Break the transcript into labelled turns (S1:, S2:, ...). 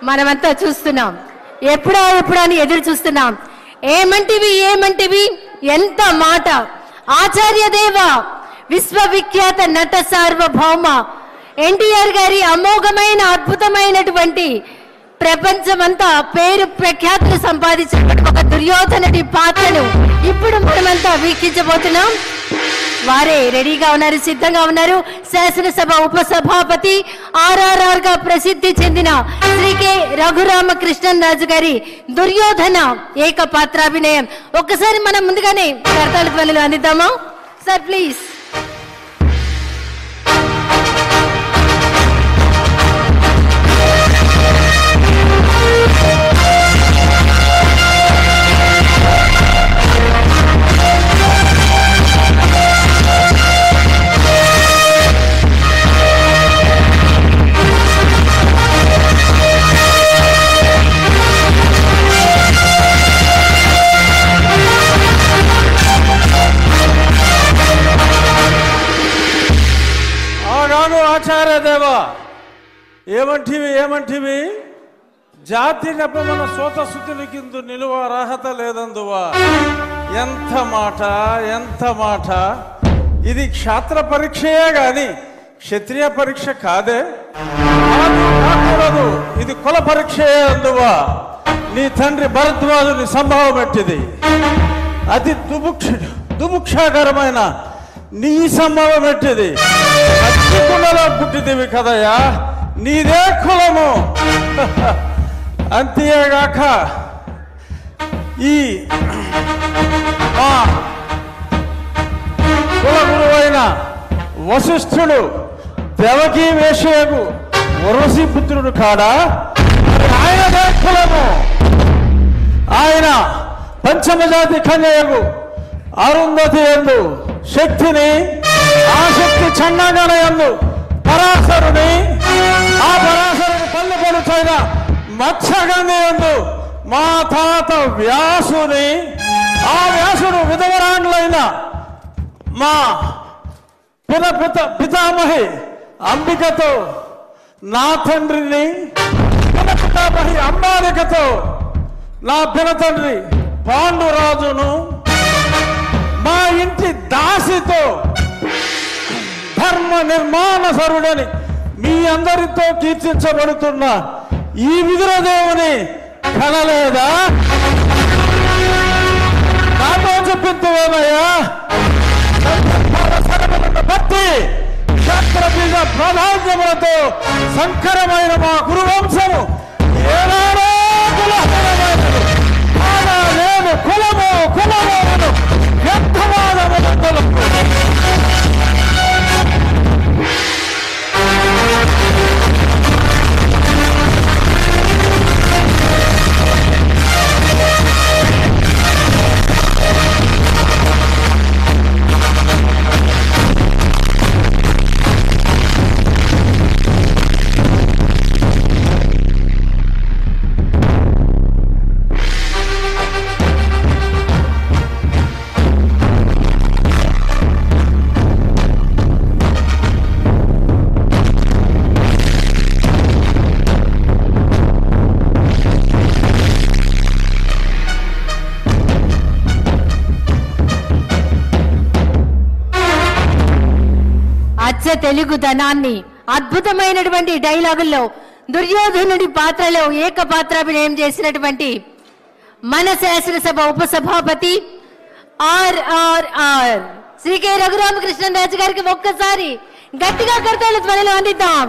S1: మనమంతా చూస్తున్నాం. ఎప్పుడా అని ఎదురు చూస్తున్నాం. ఏమంటివి ఎంత మాట. ఆచార్య దేవ విశ్వవిఖ్యాత నట సార్వభౌమ ఎన్టీఆర్ గారి అమోఘమైన అద్భుతమైనటువంటి ప్రపంచమంతా పేరు ప్రఖ్యాతులు సంపాదించినటువంటి ఒక దుర్యోధనుడి పాత్రను ఇప్పుడు మనమంతా వీక్షించబోతున్నాం. వారే రెడీగా ఉన్నారు, సిద్ధంగా ఉన్నారు. శాసనసభ ఉపసభాపతి RRR గా ప్రసిద్ధి చెందిన శ్రీ కె రఘురామకృష్ణన్ రాజు గారి దుర్యోధన ఏకపాత్రాభినయం. ఒక్కసారి మనం ముందుగానే కర్తాళ ధ్వనులు అందిద్దామా సార్, ప్లీజ్.
S2: ఆచార్య దేవ ఏమంటివి జాతి నెపమన సోత శుద్ధుని కింద నిలువ అర్హత లేదందువా. ఎంత మాట. ఇది క్షాత్ర పరీక్షయే గాని క్షత్రియ పరీక్ష కాదే. ఇది కుల పరీక్షయే అందువా. నీ తండ్రి భరద్వాజుని సంభవం ఎట్టిది. అతి దుముక్షాకరమైన నీ సంభవం ఎట్టిది. కులలో పుట్టిదివి కదయ్యా, నీదే కులము. అంతేగాక ఈ మా కుల గురువైన వశిష్ఠుడు దేవకీ వేషయకు వరసి పుత్రుడు కాడా, ఆయనదే కులము. ఆయన పంచమజాతి కన్యకు అరుంధతి యందు శక్తిని, ఆ శక్తి చండాగణ యందు పరాశరుని, ఆ పరాశరుని పల్లె పడుతైన మత్స్యగంధి యందు మా తాత వ్యాసుని, ఆ వ్యాసుడు విధవరాండ్లైన మా పితామహి అంబికతో నా తండ్రిని, పితామహి అంబాలికతో నా పినతండ్రి పాండురాజును, మా ఇంటి దాసితో ధర్మ నిర్మాణ సరుడని మీ అందరితో కీర్తించబడుతున్న ఈ విదురదేవుని కనలేదా? నాతో చెప్పిందేమయ్యా. భక్తి క్షత్రబీజ ప్రాధాన్యములతో సంకరమైన మా గురువంశము ఏనాడో కులహీనమైనది. నేను కులము వ్యర్థవాదములకు
S1: తెలుగుదనాన్ని అద్భుతమైనటువంటి డైలాగుల్లో దుర్యోధనుడి పాత్రలో ఏకపాత్రాభినయం చేసినటువంటి మన శాసనసభ ఉపసభాపతి RRR శ్రీ కె రఘురామకృష్ణన్ రాజు గారికి ఒక్కసారి గట్టిగా కర్తాళ ధ్వనులు అందిద్దాం.